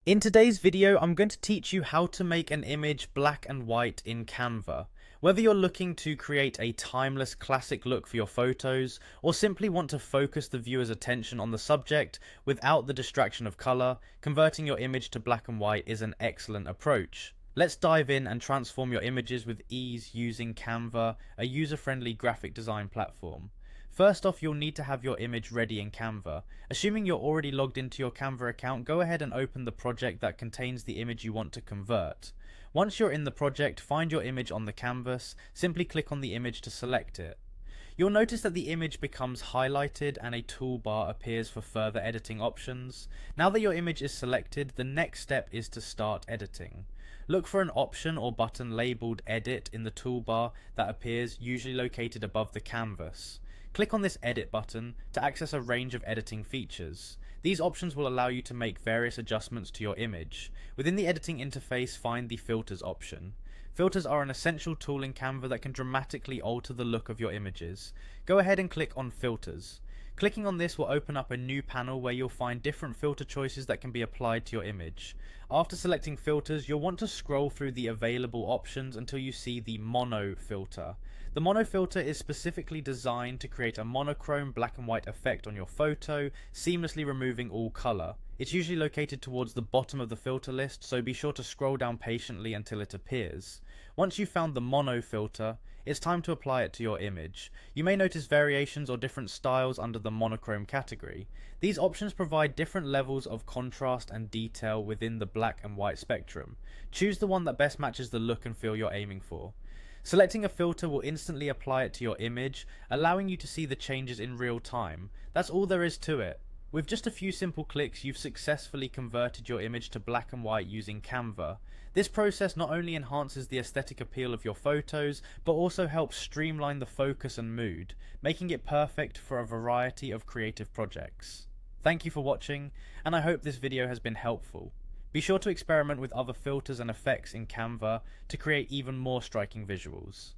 In today's video, I'm going to teach you how to make an image black and white in Canva. Whether you're looking to create a timeless classic look for your photos, or simply want to focus the viewer's attention on the subject without the distraction of color, converting your image to black and white is an excellent approach. Let's dive in and transform your images with ease using Canva, a user-friendly graphic design platform. First off, you'll need to have your image ready in Canva. Assuming you're already logged into your Canva account, go ahead and open the project that contains the image you want to convert. Once you're in the project, find your image on the canvas, simply click on the image to select it. You'll notice that the image becomes highlighted and a toolbar appears for further editing options. Now that your image is selected, the next step is to start editing. Look for an option or button labeled Edit in the toolbar that appears, usually located above the canvas. Click on this Edit button to access a range of editing features. These options will allow you to make various adjustments to your image. Within the editing interface, find the Filters option. Filters are an essential tool in Canva that can dramatically alter the look of your images. Go ahead and click on Filters. Clicking on this will open up a new panel where you'll find different filter choices that can be applied to your image. After selecting filters, you'll want to scroll through the available options until you see the Mono filter. The Mono filter is specifically designed to create a monochrome black and white effect on your photo, seamlessly removing all color. It's usually located towards the bottom of the filter list, so be sure to scroll down patiently until it appears. Once you've found the Mono filter, it's time to apply it to your image. You may notice variations or different styles under the monochrome category. These options provide different levels of contrast and detail within the black and white spectrum. Choose the one that best matches the look and feel you're aiming for. Selecting a filter will instantly apply it to your image, allowing you to see the changes in real time. That's all there is to it. With just a few simple clicks, you've successfully converted your image to black and white using Canva. This process not only enhances the aesthetic appeal of your photos, but also helps streamline the focus and mood, making it perfect for a variety of creative projects. Thank you for watching, and I hope this video has been helpful. Be sure to experiment with other filters and effects in Canva to create even more striking visuals.